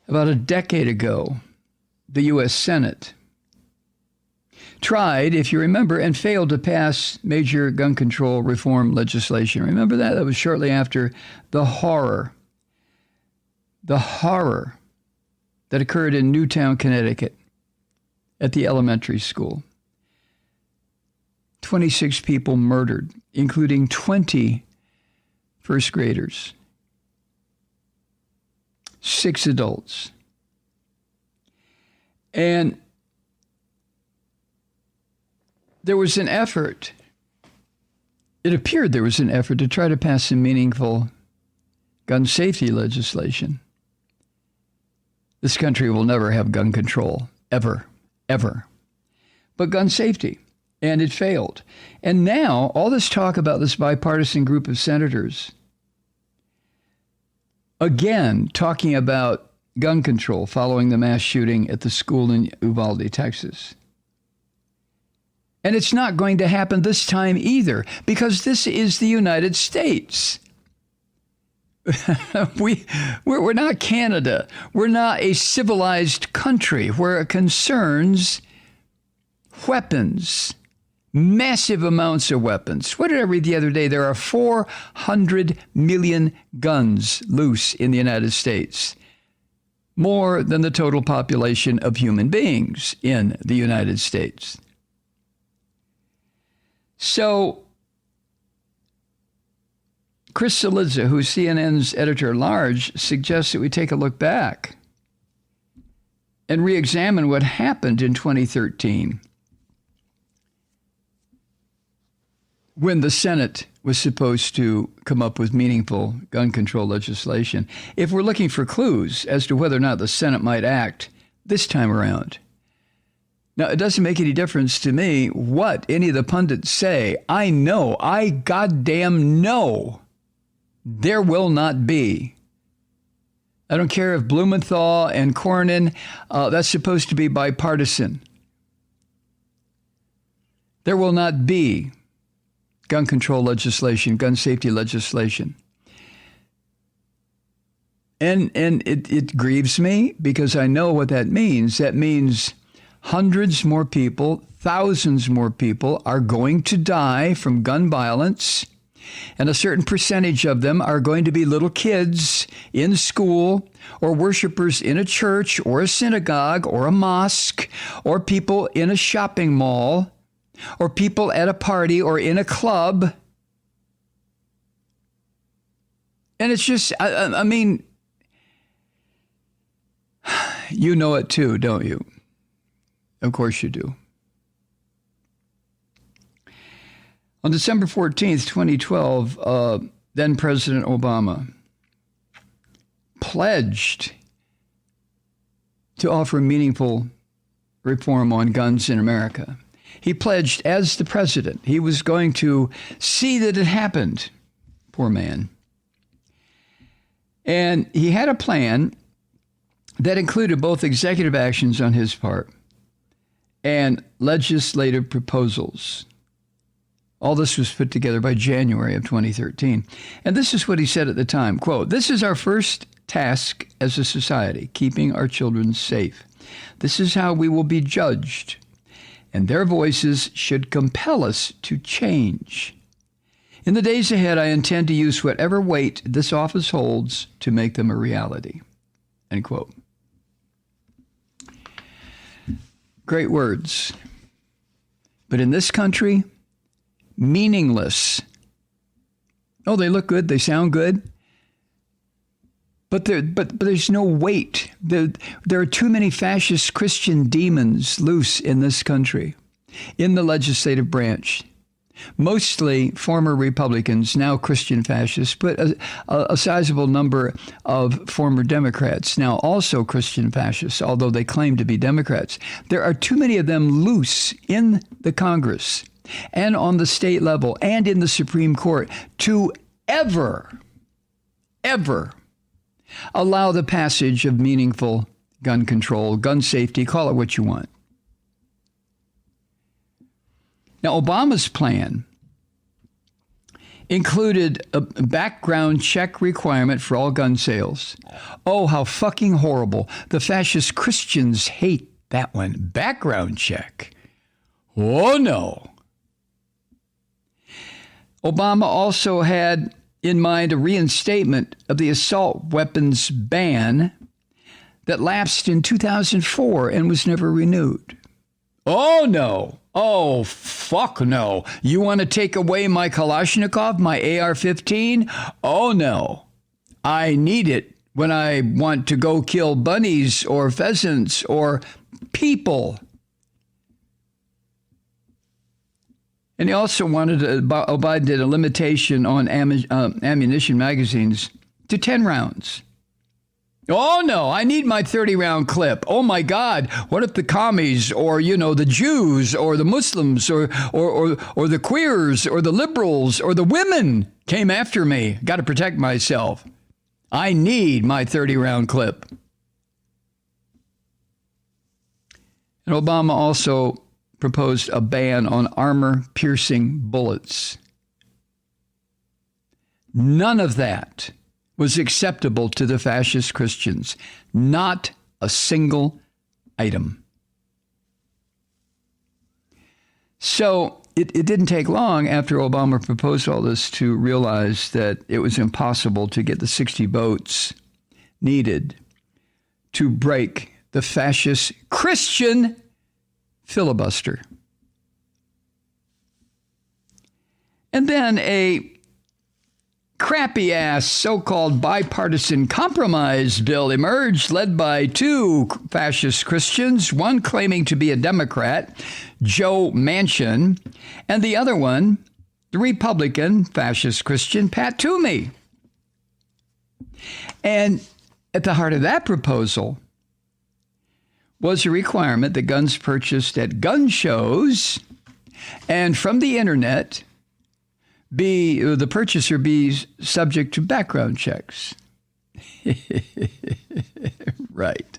About a decade ago, the U.S. Senate tried, if you remember, and failed to pass major gun control reform legislation. Remember that? That was shortly after the horror that occurred in Newtown, Connecticut at the elementary school. 26 people murdered, including 20 first graders, 6 adults. And there was an effort, it appeared there was an effort to try to pass some meaningful gun safety legislation. This country will never have gun control, ever, ever. But gun safety, and it failed. And now, all this talk about this bipartisan group of senators, again, talking about gun control following the mass shooting at the school in Uvalde, Texas. And it's not going to happen this time either, because this is the United States. We're not Canada. We're not a civilized country where it concerns weapons, massive amounts of weapons. What did I read the other day? There are 400 million guns loose in the United States, more than the total population of human beings in the United States. So, Chris Cillizza, who's CNN's editor-at-large, suggests that we take a look back and re-examine what happened in 2013 when the Senate was supposed to come up with meaningful gun control legislation, if we're looking for clues as to whether or not the Senate might act this time around. Now, it doesn't make any difference to me what any of the pundits say. I goddamn know there will not be. I don't care if Blumenthal and Cornyn, that's supposed to be bipartisan. There will not be gun control legislation, gun safety legislation. And it grieves me because I know what that means. That means hundreds more people, thousands more people are going to die from gun violence. And a certain percentage of them are going to be little kids in school or worshipers in a church or a synagogue or a mosque or people in a shopping mall or people at a party or in a club. And it's just, I mean, you know it too, don't you? Of course you do. On December 14th, 2012, then President Obama pledged to offer meaningful reform on guns in America. He pledged as the president, he was going to see that it happened. Poor man. And he had a plan that included both executive actions on his part and legislative proposals. All this was put together by January of 2013. And this is what he said at the time, quote, "This is our first task as a society, keeping our children safe. This is how we will be judged, and their voices should compel us to change. In the days ahead, I intend to use whatever weight this office holds to make them a reality." End quote. Great words. But in this country, meaningless. Oh, they look good. They sound good. But there's no weight. There are too many fascist Christian demons loose in this country, in the legislative branch. Mostly former Republicans, now Christian fascists, but a sizable number of former Democrats, now also Christian fascists, although they claim to be Democrats. There are too many of them loose in the Congress and on the state level and in the Supreme Court to ever allow the passage of meaningful gun control, gun safety, call it what you want. Now, Obama's plan included a background check requirement for all gun sales. Oh, how fucking horrible. The fascist Christians hate that one. Background check. Oh, no. Obama also had in mind a reinstatement of the assault weapons ban that lapsed in 2004 and was never renewed. Oh, no. Oh, fuck no. You want to take away my Kalashnikov, my AR-15? Oh, no. I need it when I want to go kill bunnies or pheasants or people. And he also wanted Biden did a limitation on ammunition magazines to 10 rounds. Oh, no, I need my 30-round clip. Oh, my God, what if the commies or, the Jews or the Muslims or the queers or the liberals or the women came after me? Got to protect myself. I need my 30-round clip. And Obama also proposed a ban on armor-piercing bullets. None of that was acceptable to the fascist Christians. Not a single item. So it didn't take long after Obama proposed all this to realize that it was impossible to get the 60 votes needed to break the fascist Christian filibuster. And then a crappy-ass so-called bipartisan compromise bill emerged, led by two fascist Christians, one claiming to be a Democrat, Joe Manchin, and the other one, the Republican fascist Christian, Pat Toomey. And at the heart of that proposal was a requirement that guns purchased at gun shows and from the internet the purchaser be subject to background checks. Right.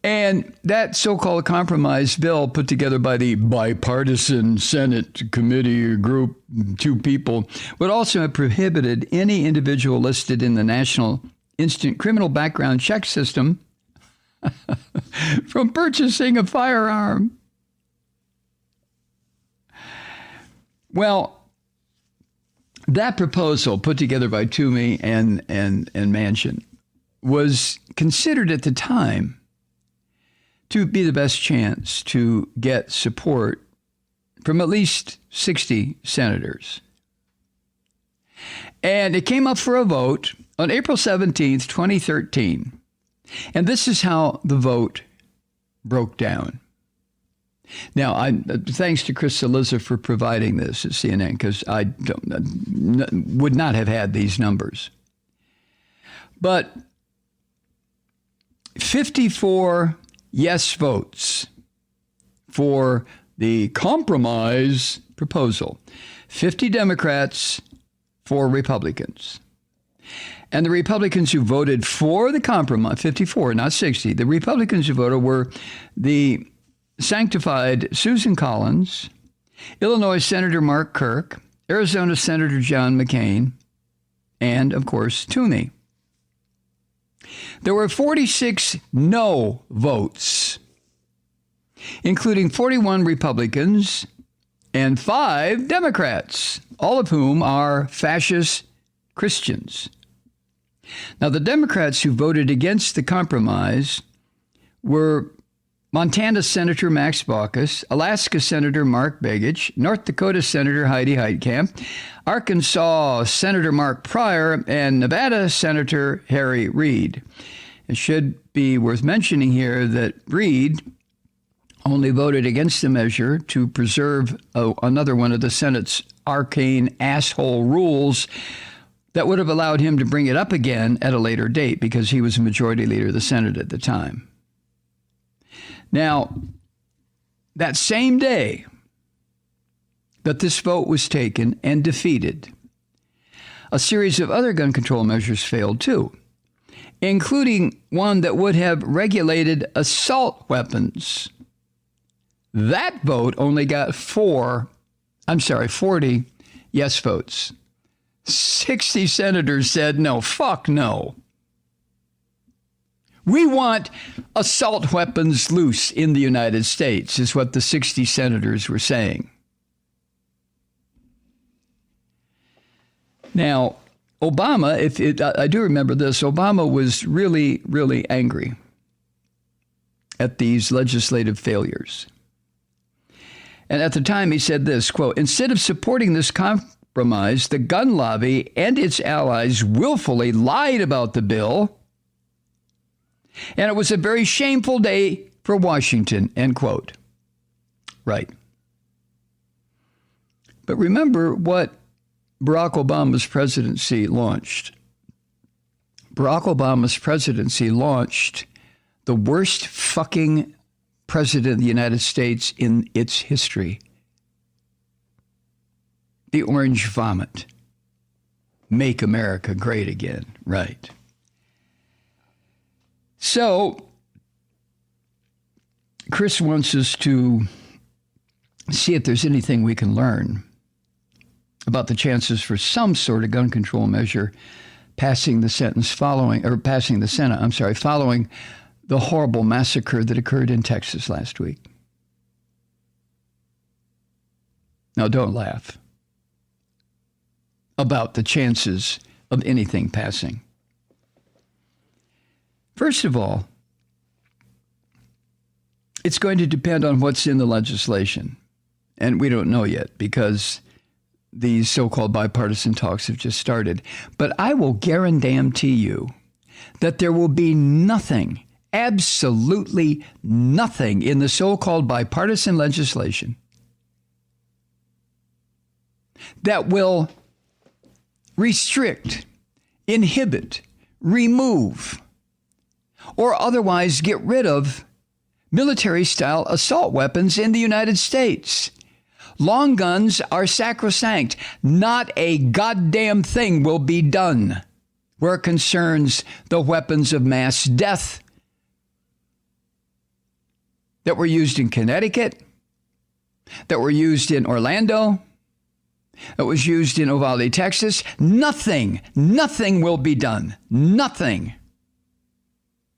And that so-called compromise bill put together by the bipartisan Senate committee group, two people, would also have prohibited any individual listed in the National Instant Criminal Background Check System from purchasing a firearm. Well, that proposal put together by Toomey and Manchin was considered at the time to be the best chance to get support from at least 60 senators. And it came up for a vote on April 17th, 2013. And this is how the vote broke down. Now, thanks to Chris Cillizza for providing this at CNN, because I would not have had these numbers. But 54 yes votes for the compromise proposal, 50 Democrats, 4 Republicans. And the Republicans who voted for the compromise, 54, not 60, the Republicans who voted were the sanctified Susan Collins, Illinois Senator Mark Kirk, Arizona Senator John McCain, and, of course, Toomey. There were 46 no votes, including 41 Republicans and 5 Democrats, all of whom are fascist Christians. Now, the Democrats who voted against the compromise were Montana Senator Max Baucus, Alaska Senator Mark Begich, North Dakota Senator Heidi Heitkamp, Arkansas Senator Mark Pryor, and Nevada Senator Harry Reid. It should be worth mentioning here that Reid only voted against the measure to preserve another one of the Senate's arcane asshole rules that would have allowed him to bring it up again at a later date because he was a majority leader of the Senate at the time. Now, that same day that this vote was taken and defeated, a series of other gun control measures failed too, including one that would have regulated assault weapons. That vote only got 40 yes votes. 60 senators said no, fuck no. We want assault weapons loose in the United States, is what the 60 senators were saying. Now, Obama, I do remember this, Obama was really, really angry at these legislative failures. And at the time he said this, quote, instead of supporting this compromise, the gun lobby and its allies willfully lied about the bill. And it was a very shameful day for Washington, end quote. Right. But remember what Barack Obama's presidency launched. Barack Obama's presidency launched the worst fucking president of the United States in its history. The orange vomit. Make America great again. Right. So, Chris wants us to see if there's anything we can learn about the chances for some sort of gun control measure passing the Senate following the horrible massacre that occurred in Texas last week. Now, don't laugh about the chances of anything passing. First of all, it's going to depend on what's in the legislation. And we don't know yet because these so-called bipartisan talks have just started. But I will guarantee you that there will be nothing, absolutely nothing in the so-called bipartisan legislation that will restrict, inhibit, remove, or otherwise get rid of military-style assault weapons in the United States. Long guns are sacrosanct. Not a goddamn thing will be done where it concerns the weapons of mass death that were used in Connecticut, that were used in Orlando, that was used in Uvalde, Texas. Nothing will be done. Nothing.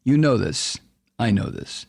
You know this. I know this.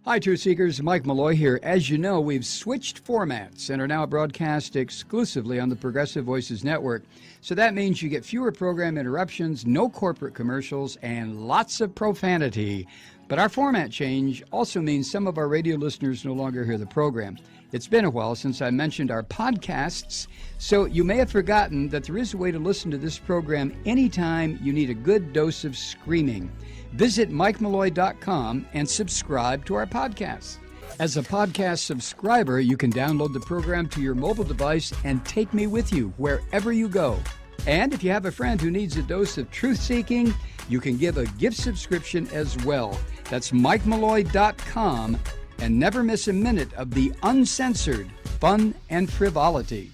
Hi, Truth Seekers. Mike Malloy here. As you know, we've switched formats and are now broadcast exclusively on the Progressive Voices Network. So that means you get fewer program interruptions, no corporate commercials, and lots of profanity. But our format change also means some of our radio listeners no longer hear the program. It's been a while since I mentioned our podcasts, so you may have forgotten that there is a way to listen to this program anytime you need a good dose of screaming. Visit MikeMalloy.com and subscribe to our podcast. As a podcast subscriber, you can download the program to your mobile device and take me with you wherever you go. And if you have a friend who needs a dose of truth-seeking, you can give a gift subscription as well. That's MikeMalloy.com, and never miss a minute of the uncensored fun and frivolity.